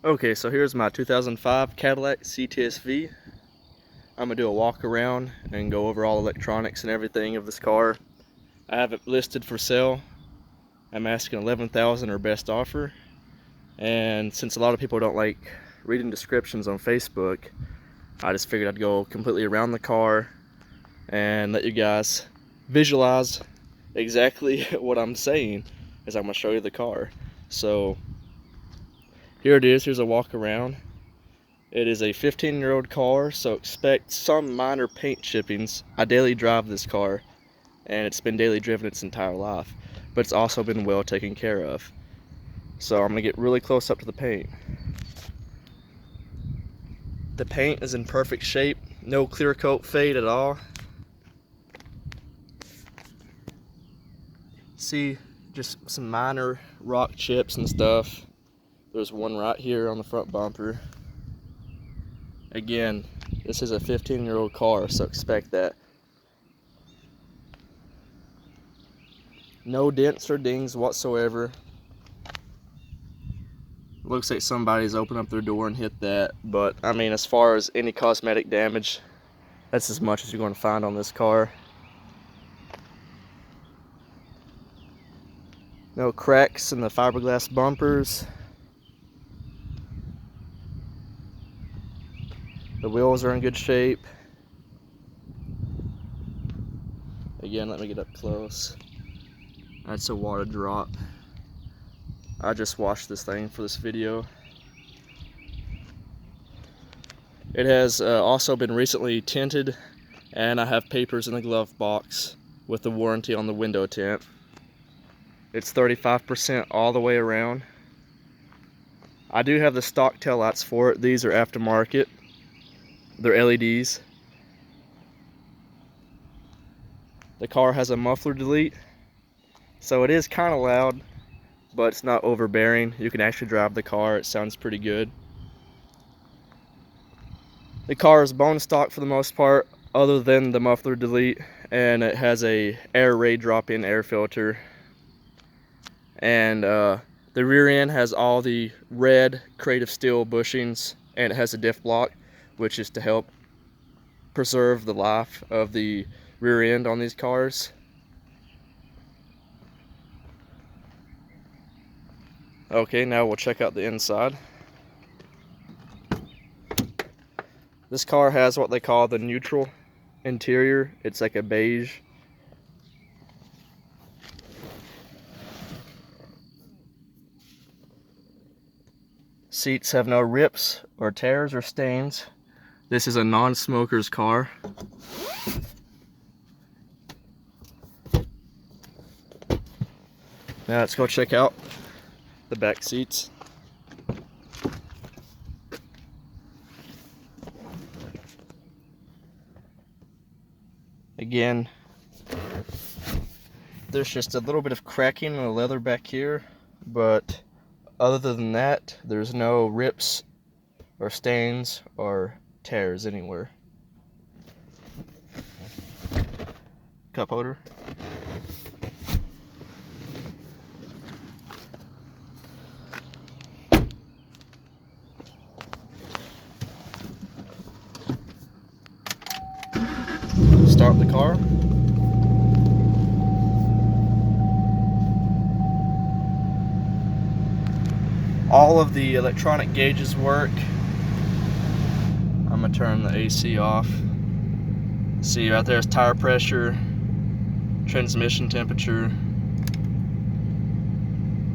Okay, so here's my 2005 Cadillac CTS-V. I'm gonna do a walk around and go over all electronics and everything of this car. I have it listed for sale. I'm asking $11,000 or best offer. And since a lot of people don't like reading descriptions on Facebook, I just figured I'd go completely around the car and let you guys visualize exactly what I'm saying as I'm gonna show you the car. So here it is. Here's a walk around. It is a 15-year-old car, so expect some minor paint chippings. I daily drive this car, and it's been daily driven its entire life, but it's also been well taken care of. So I'm gonna get really close up to the paint. The paint is in perfect shape, no clear coat fade at all. See, just some minor rock chips and stuff. There's one right here on the front bumper. Again, this is a 15-year-old car, so expect that. No dents or dings whatsoever. Looks like somebody's opened up their door and hit that, but I mean, as far as any cosmetic damage, that's as much as you're going to find on this car. No cracks in the fiberglass bumpers. The wheels are in good shape. Again, let me get up close. That's a water drop. I just washed this thing for this video. It has also been recently tinted, and I have papers in the glove box with the warranty on the window tint. It's 35% all the way around. I do have the stock taillights for it. These are aftermarket. They're LEDs. The car has a muffler delete, so it is kind of loud, but it's not overbearing. You can actually drive the car. It sounds pretty good. The car is bone stock for the most part, other than the muffler delete, and it has a air ray drop-in air filter. And the rear end has all the red creative steel bushings, and it has a diff block, which is to help preserve the life of the rear end on these cars. Okay, now we'll check out the inside. This car has what they call the neutral interior. It's like a beige. Seats have no rips or tears or stains. This is a non-smoker's car. Now let's go check out the back seats. Again, there's just a little bit of cracking in the leather back here, but other than that, there's no rips or stains or tears anywhere. Cup holder. Start the car. All of the electronic gauges work. I'm gonna turn the AC off. See, right there's tire pressure, transmission temperature,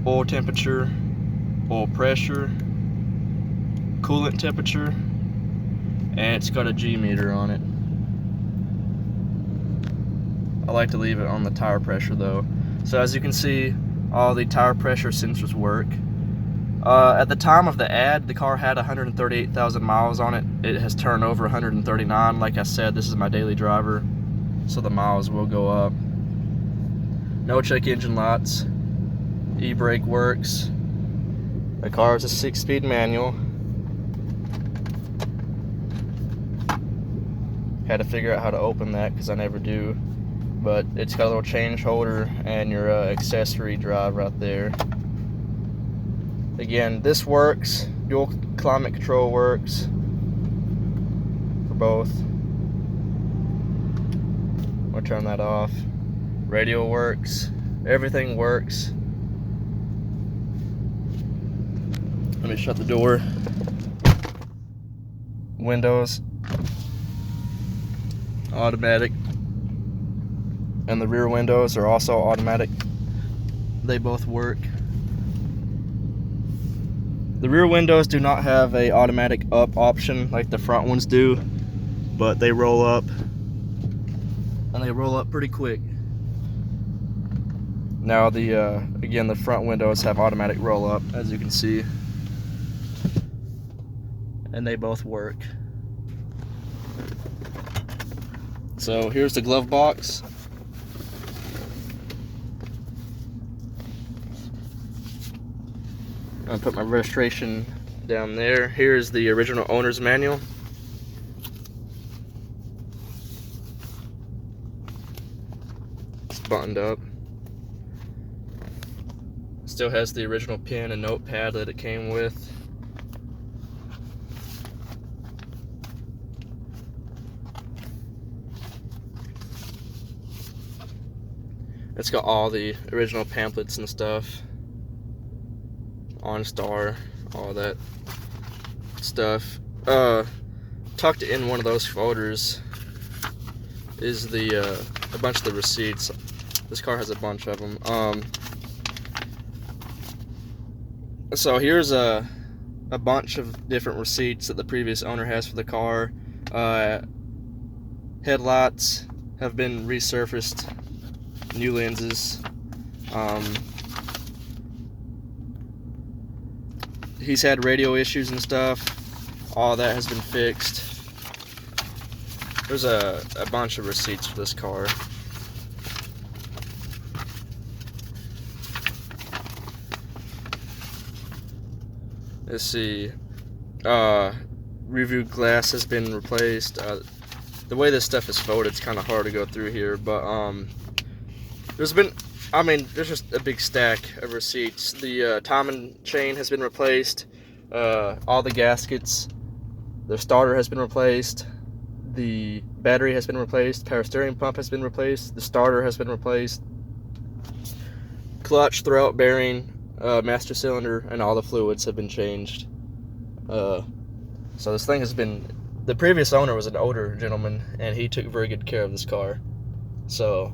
oil temperature, oil pressure, coolant temperature, and it's got a G meter on it. I like to leave it on the tire pressure though. So as you can see, all the tire pressure sensors work. At the time of the ad, the car had 138,000 miles on it. It has turned over 139. Like I said, this is my daily driver, so the miles will go up. No check engine lights. E-brake works. The car is a 6-speed manual. Had to figure out how to open that because I never do. But it's got a little change holder and your accessory drive right there. Again, this works. Dual climate control works for both. I'll turn that off. Radio works. Everything works. Let me shut the door. Windows, automatic, and the rear windows are also automatic. They both work. The rear windows do not have a automatic up option like the front ones do, but they roll up, and they roll up pretty quick. Now again, the front windows have automatic roll up, as you can see, and they both work. So here's the glove box. I'll put my registration down there. Here's the original owner's manual. It's buttoned up. Still has the original pen and notepad that it came with. It's got all the original pamphlets and stuff. OnStar, all that stuff. Tucked in one of those folders is a bunch of the receipts. This car has a bunch of them. So here's a bunch of different receipts that the previous owner has for the car. Headlights have been resurfaced, new lenses. He's had radio issues and stuff. All that has been fixed. There's a bunch of receipts for this car. Let's see. Review glass has been replaced. The way this stuff is folded, it's kind of hard to go through here, but there's just a big stack of receipts. The timing chain has been replaced. All the gaskets. The starter has been replaced. The battery has been replaced. Power steering pump has been replaced. The starter has been replaced. Clutch, throwout bearing, master cylinder, and all the fluids have been changed. So this thing has been... The previous owner was an older gentleman, and he took very good care of this car. So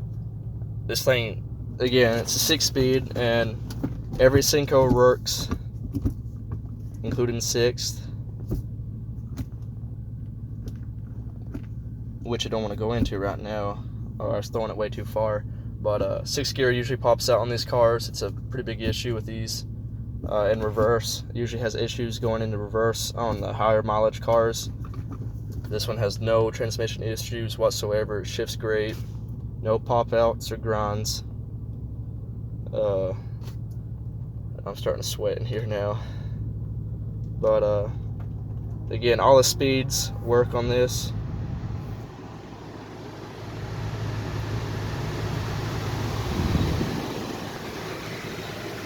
this thing, again, it's a 6-speed, and every Cinco works, including 6th, which I don't want to go into right now, or I was throwing it way too far. But 6th gear usually pops out on these cars. It's a pretty big issue with these. In reverse, it usually has issues going into reverse on the higher mileage cars. This one has no transmission issues whatsoever. It shifts great. No pop outs or grinds. I'm starting to sweat in here now. But again, all the speeds work on this.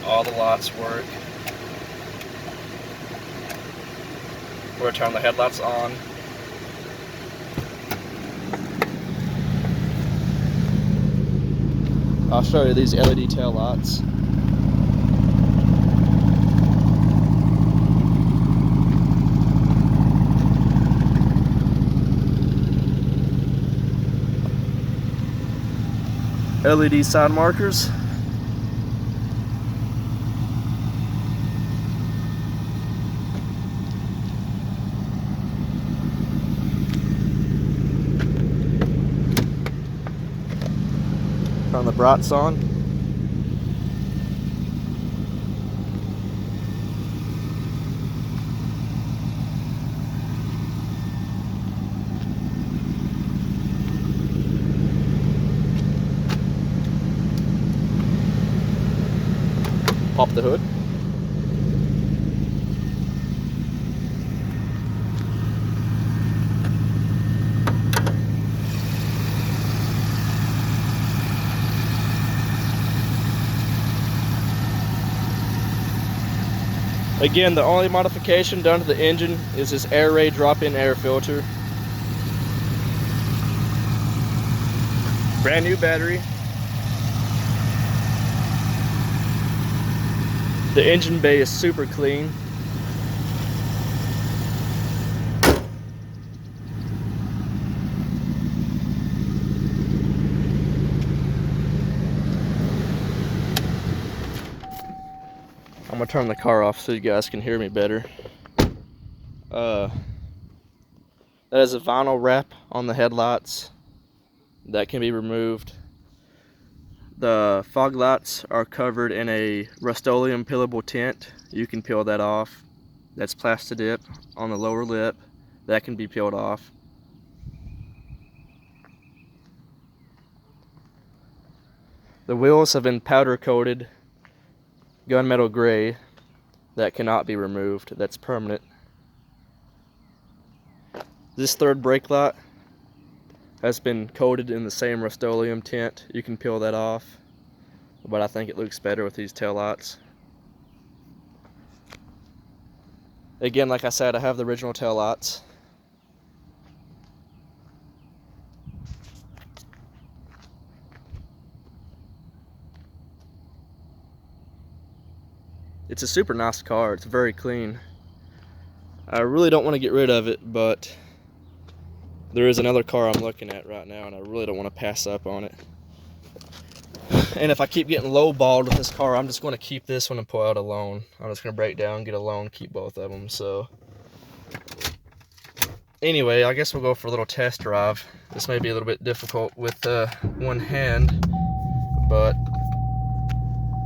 All the lights work. We're gonna turn the headlights on. I'll show you these LED tail lights. LED side markers. Turn the brights on. Pop the hood. Again, the only modification done to the engine is this air ray drop-in air filter. Brand new battery. The engine bay is super clean. I'm gonna turn the car off so you guys can hear me better. That is a vinyl wrap on the headlights that can be removed. The fog lights are covered in a Rust-Oleum peelable tint. You can peel that off. That's Plastidip on the lower lip. That can be peeled off. The wheels have been powder coated gunmetal gray. That cannot be removed. That's permanent. This third brake light has been coated in the same Rust-Oleum tint. You can peel that off, but I think it looks better with these taillights. Again, like I said, I have the original taillights. It's a super nice car. It's very clean. I really don't want to get rid of it, but there is another car I'm looking at right now, and I really don't want to pass up on it. And if I keep getting lowballed with this car, I'm just going to keep this one and pull out a loan. I'm just going to break down, get a loan, keep both of them. So anyway, I guess we'll go for a little test drive. This may be a little bit difficult with one hand, but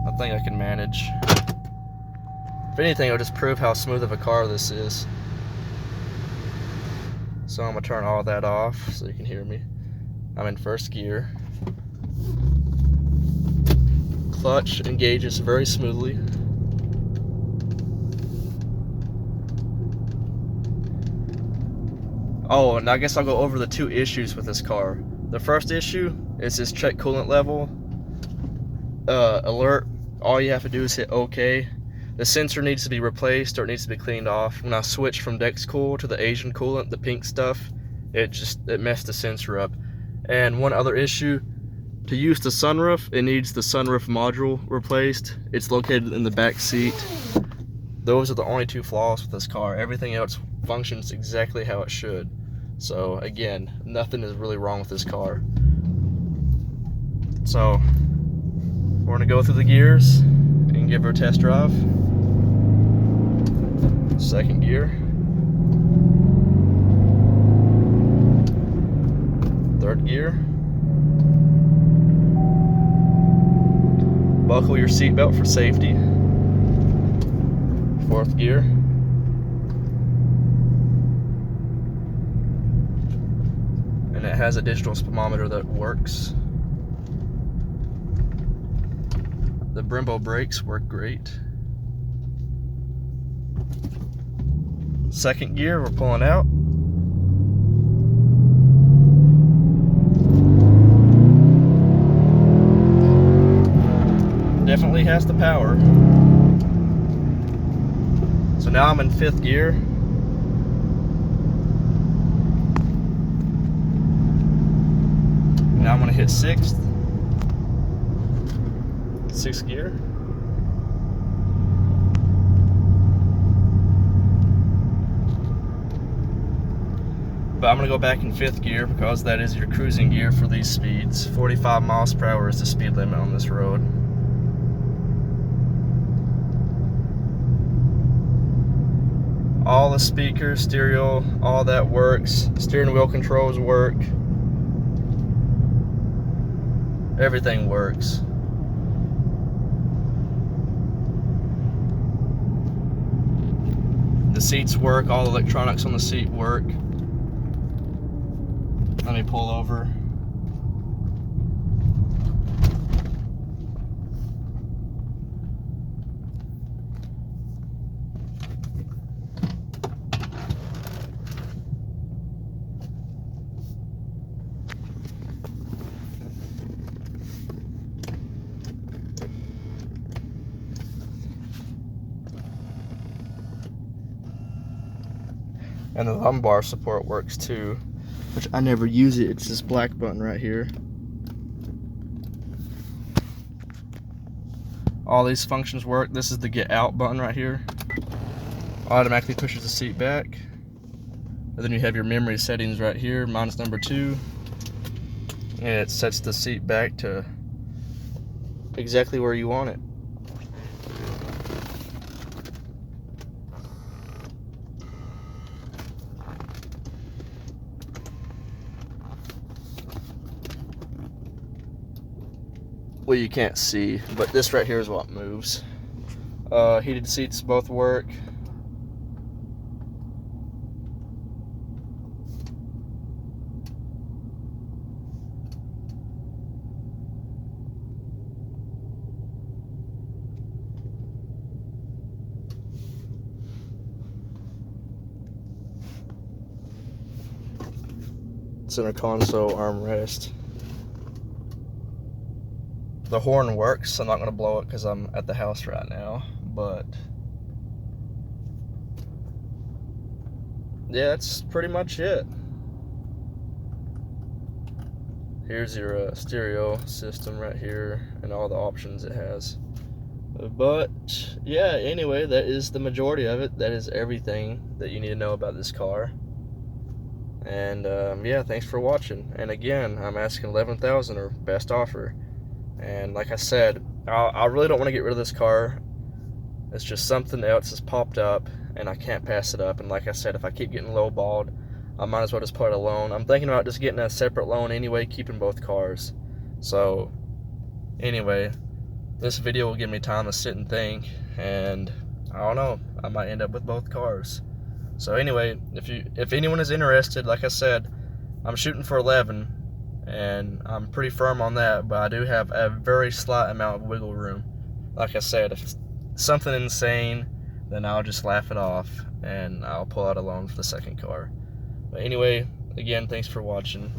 I think I can manage. If anything, it'll just prove how smooth of a car this is. So I'm gonna turn all that off so you can hear me. I'm in first gear. Clutch engages very smoothly. Oh, and I guess I'll go over the two issues with this car. The first issue is this check coolant level alert. All you have to do is hit OK. The sensor needs to be replaced, or it needs to be cleaned off. When I switched from Dexcool to the Asian coolant, the pink stuff, it messed the sensor up. And one other issue, to use the sunroof, it needs the sunroof module replaced. It's located in the back seat. Those are the only two flaws with this car. Everything else functions exactly how it should. So again, nothing is really wrong with this car. So we're gonna go through the gears and give her a test drive. Second gear. Third gear. Buckle your seatbelt for safety. Fourth gear. And it has a digital speedometer that works. The Brembo brakes work great. Second gear, we're pulling out. Definitely has the power. So now I'm in fifth gear. Now I'm gonna hit sixth. Sixth gear. But I'm gonna go back in fifth gear because that is your cruising gear for these speeds. 45 miles per hour is the speed limit on this road. All the speakers, stereo, all that works. Steering wheel controls work. Everything works. The seats work, all the electronics on the seat work. Let me pull over. And the lumbar support works too, which I never use it. It's this black button right here. All these functions work. This is the get out button right here. Automatically pushes the seat back. And then you have your memory settings right here. Mine's number 2. And it sets the seat back to exactly where you want it. Well, you can't see, but this right here is what moves. Heated seats both work. Center console armrest. The horn works. I'm not going to blow it because I'm at the house right now, but yeah, that's pretty much it. Here's your stereo system right here and all the options it has. But yeah, anyway, that is the majority of it. That is everything that you need to know about this car. And yeah, thanks for watching. And again, I'm asking $11,000 or best offer. And like I said, I really don't want to get rid of this car. It's just something else has popped up and I can't pass it up. And like I said, if I keep getting lowballed, I might as well just put a loan. I'm thinking about just getting a separate loan anyway, keeping both cars. So anyway, this video will give me time to sit and think, and I don't know, I might end up with both cars. So anyway, if anyone is interested, like I said, I'm shooting for 11 and I'm pretty firm on that, but I do have a very slight amount of wiggle room. Like I said, if it's something insane, then I'll just laugh it off and I'll pull out a loan for the second car. But anyway, again, thanks for watching.